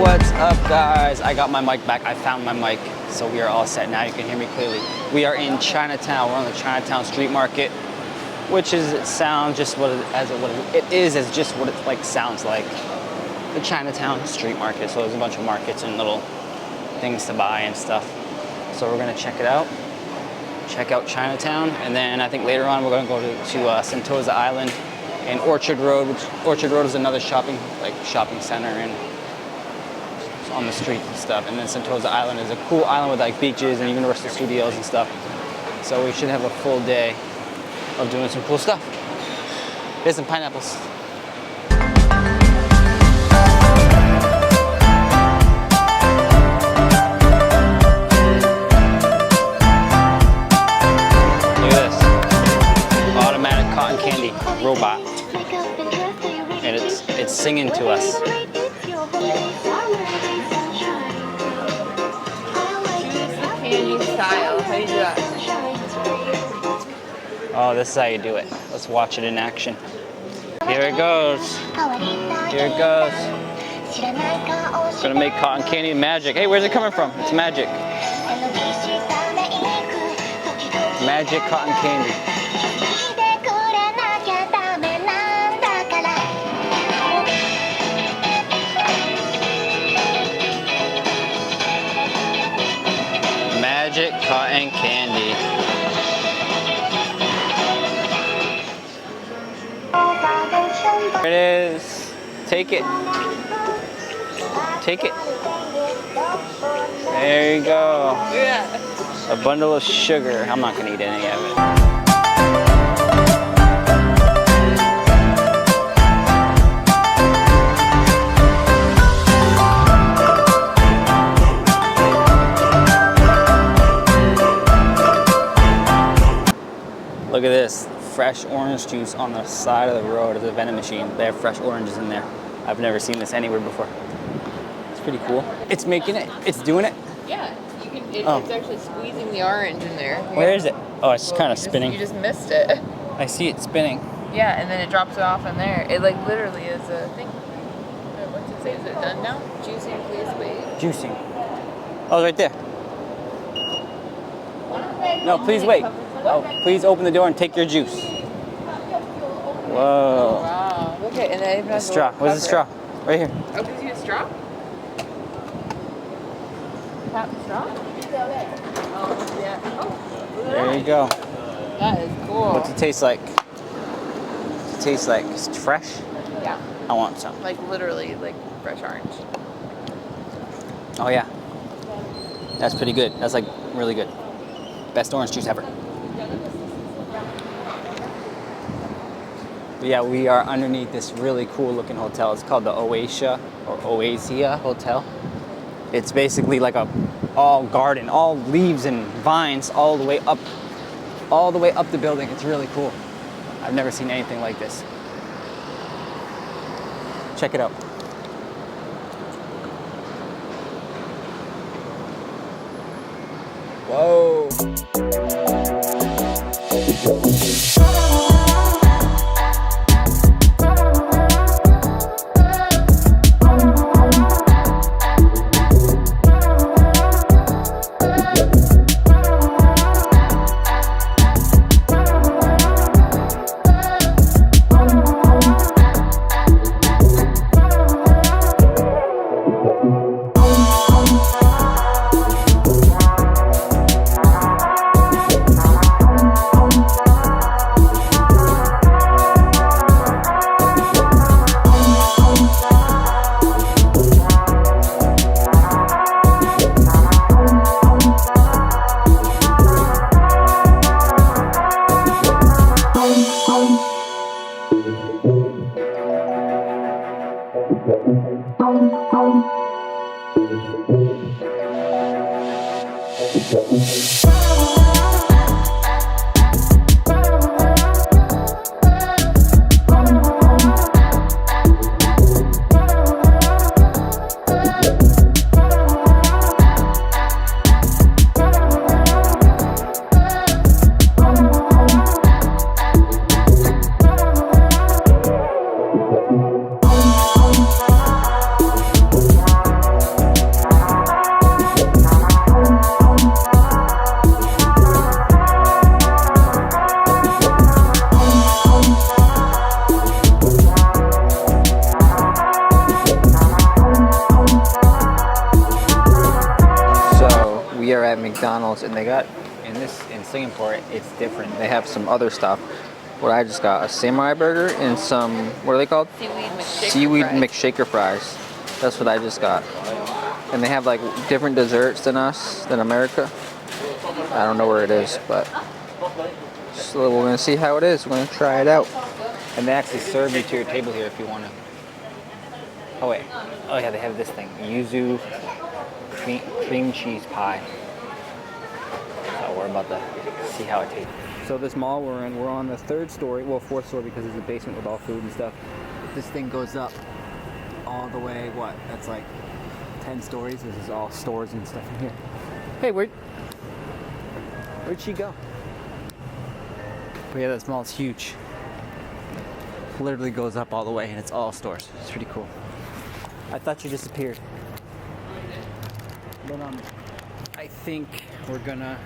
What's up, guys? I got my mic back. I found my mic, so we are all set now. You can hear me clearly. We are in Chinatown. We're on the Chinatown street market, which is just what it is just what it like sounds like. The Chinatown street market. So there's a bunch of markets and little things to buy and stuff. So we're gonna check it out. Check out Chinatown, and then I think later on we're gonna go to Sentosa Island and Orchard Road, which Orchard Road is another shopping center and on the street and stuff. And then Sentosa Island is a cool island with like beaches and Universal Studios and stuff. So we should have a full day of doing some cool stuff. Here's some pineapples. Candy robot, and it's singing to us. Candy style. How do you do that? Oh, this is how you do it. Let's watch it in action. Here it goes. Here it goes. Gonna make cotton candy magic. Hey, where's it coming from? It's magic. Magic cotton candy. Magic cotton candy. There it is. Take it. Take it. There you go. Yeah. A bundle of sugar. I'm not gonna eat any of it. Look at this, fresh orange juice on the side of the road of the vending machine. They have fresh oranges in there. I've never seen this anywhere before. It's pretty cool. It's making it, it's doing it? Yeah, you can, it's actually squeezing the orange in there. Where is it? Oh, it's kind of spinning. You just missed it. I see it spinning. Yeah, and then it drops it off in there. It like literally is a thing. What's it say? Is it done now? Juicing, please wait. Juicing. Oh, right there. No, please wait. Oh, please open the door and take your juice. Whoa. Oh, wow. Look at, and then it has straw. Where's the straw? Right here. Oh, gives you a straw? Tap the straw? Oh, yeah. Oh, there you go. That is cool. What's it taste like? What's it taste like? Is it fresh? Yeah. I want some. Like literally, like fresh orange. Oh yeah. That's pretty good. That's like really good. Best orange juice ever. But yeah, we are underneath this really cool looking hotel. It's called the Oasia Hotel. It's basically like a all garden, all leaves and vines all the way up the building. It's really cool. I've never seen anything like this. Check it out. Whoa. McDonald's, and they got in Singapore it's different. They have some other stuff. What I just got, a samurai burger and some, what are they called? Seaweed McShaker fries. That's what I just got. And they have like different desserts than America. I don't know where it is, but so we're gonna see how it is. We're gonna try it out. And they actually serve you to your table here if you want to. Oh wait, oh yeah, they have this thing, yuzu cream cheese pie. So we're about to see how it tastes. So this mall we're in, we're on the 3rd story, well 4th story because it's a basement with all food and stuff. This thing goes up all the way, what? That's like 10 stories. This is all stores and stuff in here. Hey, where'd she go? But yeah, that mall is huge. Literally goes up all the way and it's all stores. It's pretty cool. I thought you disappeared. But I think we're gonna,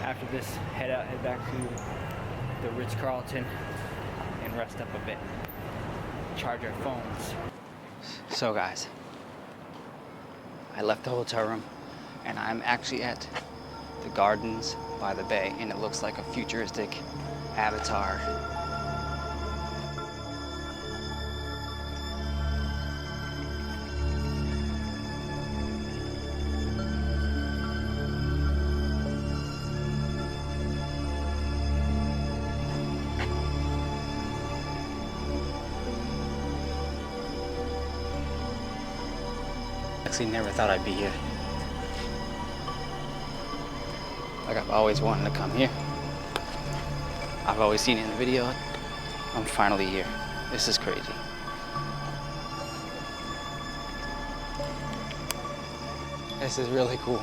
after this, head back to the Ritz-Carlton and rest up a bit. Charge our phones. So guys, I left the hotel room and I'm actually at the Gardens by the Bay, and it looks like a futuristic Avatar. Actually never thought I'd be here. Like, I've always wanted to come here. I've always seen it in the video. I'm finally here. This is crazy. This is really cool.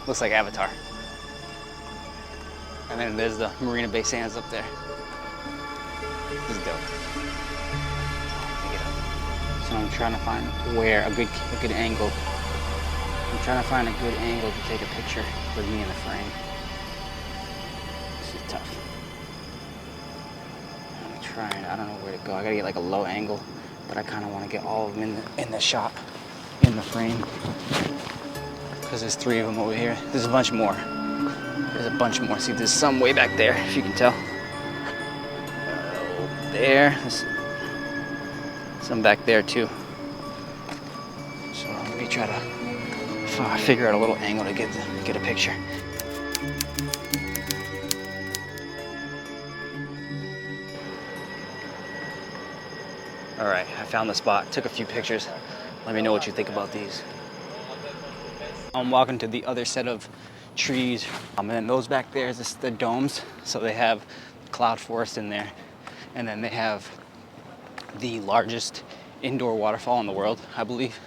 Looks like Avatar. And then there's the Marina Bay Sands up there. This is dope. So I'm trying to find where a good angle. I'm trying to find a good angle to take a picture with me in the frame. This is tough. I'm trying, I don't know where to go. I gotta get like a low angle, but I kind of want to get all of them in the shot, in the frame. Because there's 3 of them over here. There's a bunch more. There's a bunch more. See, there's some way back there, if you can tell. There. There's some back there too. So let me try to figure out a little angle to get a picture. All right, I found the spot. Took a few pictures. Let me know what you think about these. I'm walking to the other set of trees, and then those back there is the domes. So they have cloud forest in there, and then they have the largest indoor waterfall in the world, I believe.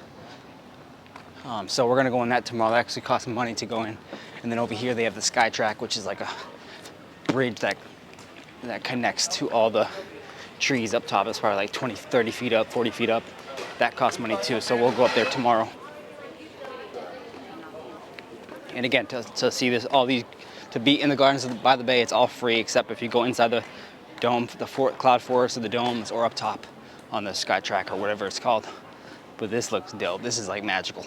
So we're gonna go in that tomorrow. That actually costs money to go in. And then over here they have the Sky Track, which is like a bridge that connects to all the trees up top. It's probably like 20, 30 feet up, 40 feet up. That costs money too. So we'll go up there tomorrow. And again, to see this, all these, to be in the Gardens by the Bay, it's all free except if you go inside the dome, the cloud forest of the domes, or up top on the Sky Track or whatever it's called. But this looks dope. This is like magical.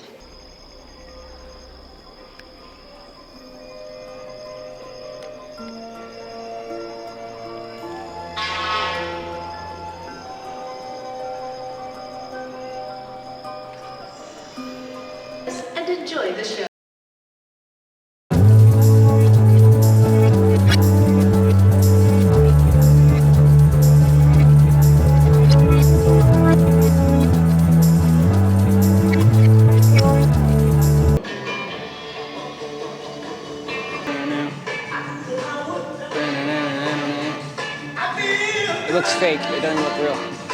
And enjoy the show. It looks fake. It doesn't look real.